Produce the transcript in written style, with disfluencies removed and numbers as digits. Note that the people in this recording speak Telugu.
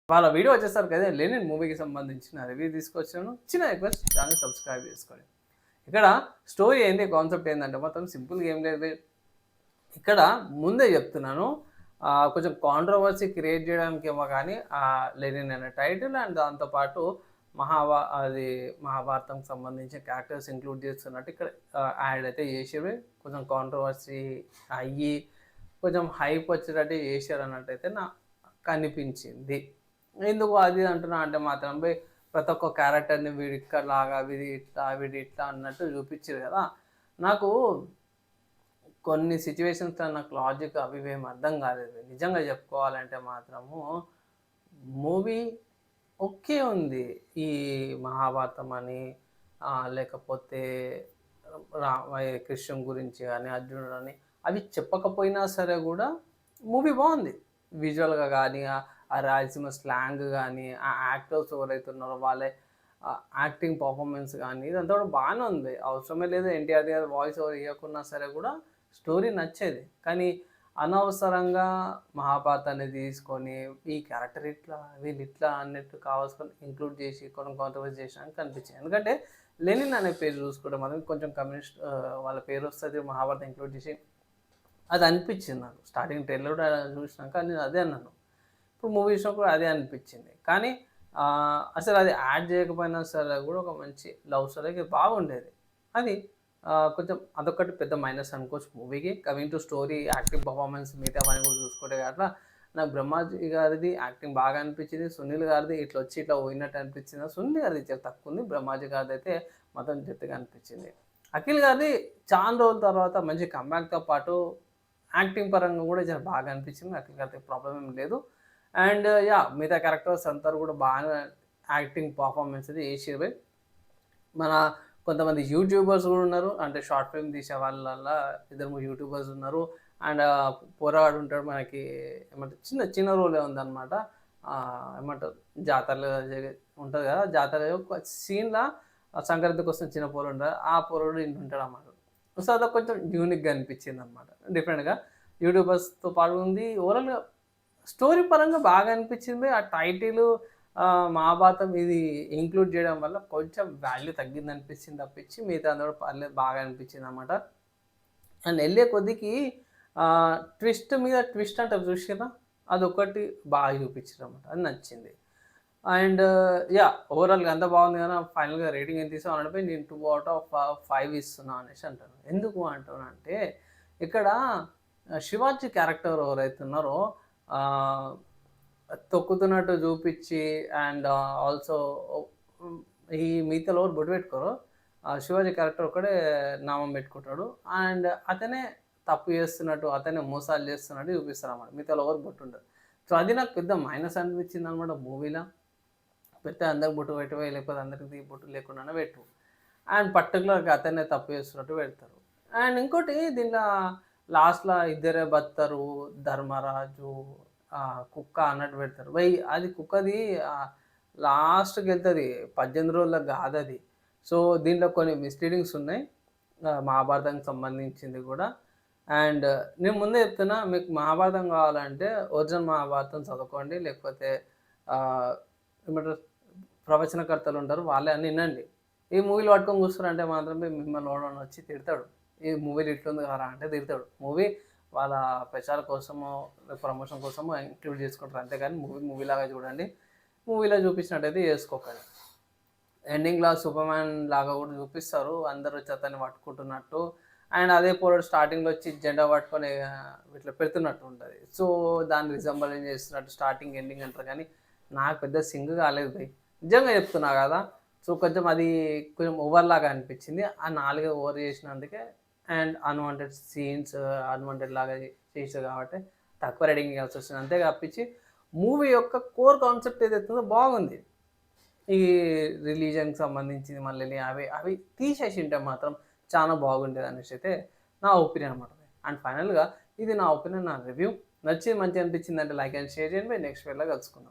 వాళ్ళ వీడియో వచ్చేసరికి అదే లెనిన్ మూవీకి సంబంధించిన రివ్యూ తీసుకొచ్చాను. చిన్న రిక్వెస్ట్ ఛానెల్ సబ్స్క్రైబ్ చేసుకోండి. ఇక్కడ స్టోరీ ఏంది, కాన్సెప్ట్ ఏందంటే మొత్తం సింపుల్‌గా ఏం లేదు. ఇక్కడ ముందే చెప్తున్నాను. కొంచెం కాంట్రోవర్సీ క్రియేట్ చేయడానికేమో గానీ లెనిన్ అనే టైటిల్ అండ్ దాంతో పాటు అది మహాభారతంకి సంబంధించిన క్యారెక్టర్స్ ఇంక్లూడ్ చేస్తున్నట్టు ఇక్కడ యాడ్ అయితే చేసిర్రు. కొంచెం కాంట్రోవర్సీ అయ్యి కొంచెం హైప్ వచ్చేటట్టు చేశారన్నట్టయితే కనిపించింది. ఎందుకు అది అంటున్నా అంటే మాత్రం ప్రతి ఒక్క క్యారెక్టర్‌ని వీడు ఇక్కడలాగా, వీడు ఇట్లా, వీడు ఇట్లా అన్నట్టు చూపిచ్చిర్రు కదా! నాకు కొన్ని సిట్యుయేషన్స్‌లో నాకు లాజిక్ అవి ఇవి ఏమి అర్థం కాలేదు. నిజంగా చెప్పుకోవాలంటే మాత్రము మూవీ ఓకే ఉంది. ఈ మహాభారతం అని లేకపోతే కృష్ణుని గురించి గాని, అర్జునుడు అని అవి చెప్పకపోయినా సరే గూడా మూవీ బావుంది. విజువల్‌గా గాని, ఆ రాయలసీమ స్లాంగ్ గాని, ఆ యాక్టర్స్ ఎవరైతే ఉన్నారో వాళ్ళ యాక్టింగ్ పర్ఫార్మెన్స్ గాని ఇదంతా కూడా బానే ఉంది. అవసరమే లేదు ఎన్టీఆర్ గారి వాయిస్ ఓవర్ ఇయ్యకున్నా సరే గూడా స్టోరీ నచ్చేది. కానీ అనవసరంగా మహాభారతాన్ని తీసుకొని ఈ క్యారెక్టర్ ఇట్లా, వీళ్ళిట్లా అన్నట్టు కావాల్సుకొని ఇంక్లూడ్ చేసి కొన్ని కాంట్రోవర్సీ చేసినట్టు కనిపించింది. ఎందుకంటే లెనిన్ అనే పేరు చూసుకుంటే మాత్రం కొంచెం కమ్యూనిస్ట్ వాళ్ళ పేరు వస్తది మహాభారతం ఇంక్లూడ్ చేసి అది అనిపించింది నాకు. స్టార్టింగ్ ట్రైలర్ కూడా చూసినాక నేను అదే అన్నాను. ఇప్పుడు మూవీ చూసినప్పుడు అదే అనిపించింది. కానీ అసలు అది యాడ్ చేయకపోయినా సరే కూడా ఒక మంచి లవ్ స్టోరీ బాగుండేది. అది కొంచెం అదొకటి పెద్ద మైనస్ అనుకోవచ్చు మూవీకి. Coming to story, acting performance మిగతావన్నీ కూడా చూసుకుంటే గట్ల నాకు బ్రహ్మాజీ గారిది యాక్టింగ్ బాగా అనిపించింది. సునీల్ గారిది ఇట్లా వచ్చి ఇట్లా పోయినట్టు అనిపించింది. సునీల్ గారిది చాలా తక్కువ ఉంది. బ్రహ్మాజీ గారిది అయితే మొత్తం జట్టుగా అనిపించింది. అఖిల్ గారిది చాలా రోజుల తర్వాత మంచి కమ్‌బ్యాక్‌తో పాటు యాక్టింగ్ పరంగా కూడా చాలా బాగా అనిపించింది. అఖిల్ గారితో ప్రాబ్లమ్ ఏం లేదు. అండ్ మిగతా క్యారెక్టర్స్ అందరూ కూడా బాగా యాక్టింగ్ పర్ఫార్మెన్స్ అది చేసిర్రు. మన కొంతమంది యూట్యూబర్స్ కూడా ఉన్నారు. అంటే షార్ట్ ఫిల్మ్ తీసే వాళ్ళల్ల ఇద్దరు ముగ్గురు యూట్యూబర్స్ ఉన్నారు. అండ్ పోరగాడు ఉంటాడు మనకి ఏమంటారు చిన్న రోలే ఉందన్నమాట. ఏమంటారు జాతరలో ఉంటది కదా! జాతరలో ఒక సీన్‌ల సంక్రాంతికి వస్తున్న చిన్న పోరడు ఉంటాడు. ఆ పోరడు ఇంట్లో ఉంటాడన్నమాట. సో, అదొక కొంచెం యూనిక్‌గా అనిపించిందన్నమాట. డిఫరెంట్‌గా యూట్యూబర్స్‌తో పాటు ఉంది. ఓవరాల్‌గా స్టోరీ పరంగా బాగా అనిపించింది. ఆ టైటిలు మహాభారతం ఇది ఇంక్లూడ్ చేయడం వల్ల కొంచెం వాల్యూ తగ్గిందనిపించింది తప్పించి మిగతా అంతా కూడా పర్లేదు బాగా అనిపించిందనమాట. అండ్ ఎళ్ళే కొద్దికి ట్విస్ట్ మీద ట్విస్ట్ అంటారు చూసిర్రా? అదొకటి బాగా చూపించిర్రనమాట. అది నచ్చింది. అండ్ ఓవరాల్‌గా అంతా బాగుంది కదా! ఫైనల్‌గా రేటింగ్ ఎంత ఇస్తావు అని నేను 2 ఔట్ ఆఫ్ 5 ఇస్తున్నా అనేసి అంటాను. ఎందుకు అంటున్నానంటే ఇక్కడ శివాజీ క్యారెక్టర్ ఎవరైతే ఉన్నారో ఆహ్, తొక్కుతున్నట్టు చూపిచ్చి అండ్ ఆల్సో ఈ మిగతాలో ఎవరు బొట్టు పెట్టుకోరు. శివాజీ క్యారెక్టర్ ఒక్కడే నామం పెట్టుకుంటాడు. అండ్ అతనే తప్పు చేస్తున్నట్టు, అతనే మోసాలు చేస్తున్నట్టు చూపిస్తారన్నమాట. మిగతాలో ఎవరు బొట్టుండదు. సో, అది నాకు పెద్ద మైనస్ అనిపించిందన్నమాట మూవీల. పెడితే అందరికి బొట్టు పెట్టవే, లేకపోతే అందరికి బొట్టు లేకుండానే పెట్టు. అండ్ పర్టిక్యులర్‌గా అతనే తప్పు చేస్తున్నట్టు పెడతారు. అండ్ ఇంకోటి దీంట్లో లాస్ట్‌లో ఇద్దరే బతుకుతారు. ధర్మరాజు, కుక్క అన్నట్టు పెడతారు. అది కుక్కది లాస్ట్‌కెళ్తది. 18 రోజులకు కాదది. సో, దీంట్లో కొన్ని మిస్‌లీడింగ్స్ ఉన్నాయి. మహాభారతానికి సంబంధించింది కూడా. అండ్ నేను ముందే చెప్తున్నా మీకు మహాభారతం కావాలంటే ఒరిజినల్ మహాభారతం చదువుకోండి. లేకపోతే ఆహ్, ఏమంటారు ప్రవచనకర్తలు ఉంటారు. వాళ్ళే అన్నీ ఇనండి. ఈ మూవీలు పట్టుకొని కూర్చున్నారంటే మాత్రం మిమ్మల్ని ఎవడన్నా వచ్చి తిడతాడు. ఈ మూవీలో ఇట్లుంది కదరా అంటే తిడతాడు. మూవీ వాళ్ళ ప్రచారం కోసమో, ప్రమోషన్ కోసమో ఇంక్లూడ్ చేసుకుంటారు. అంతేగాని మూవీలాగా చూడండి. మూవీలో చూపించినట్టయితే చేసుకోకండి. ఎండింగ్‌లో సూపర్‌మ్యాన్ లాగా కూడా చూపిస్తారు. అందరూ వచ్చి అతన్ని పట్టుకుంటున్నట్టు. అండ్ అదే పోరాడు స్టార్టింగ్‌లో వచ్చి జెండా పట్టుకొని ఇట్లా పెడుతున్నట్టు ఉంటది. సో, దాన్ని రిజంబలెన్స్ చేస్తున్నట్టు స్టార్టింగ్, ఎండింగ్ అంటారు కానీ, నాకు పెద్ద సింక్ కాలేదు భయ్. నిజంగా చెప్తున్నా కదా! సో, కొంచెం అది కొంచెం ఓవర్‌లాగా అనిపించింది. ఆ 4 ఓవర్ చేసినందుకే అండ్ అన్‌వాంటెడ్ సీన్స్ అన్‌వాంటెడ్ లాగా చేసారు కాబట్టి తక్కువ రేటింగ్ ఇవ్వాల్సొచ్చింది. అంతే తప్పించి మూవీ యొక్క కోర్ కాన్సెప్ట్ ఏదైతే ఉందో బాగుంది. ఈ రిలీజియన్‌కి సంబంధించింది మళ్ళీ అవి అవి తీసేసింటే మాత్రం చాలా బాగుండేదనేసైతే నా ఒపీనియన్ అనమాట. అండ్ ఫైనల్‌గా ఇది నా ఒపీనియన్, నా రివ్యూ. నచ్చింది మంచిగా అనిపించిందంటే లైక్ అండ్ షేర్ చేయండి. నెక్స్ట్ వీడియోలో కలుసుకుందాం.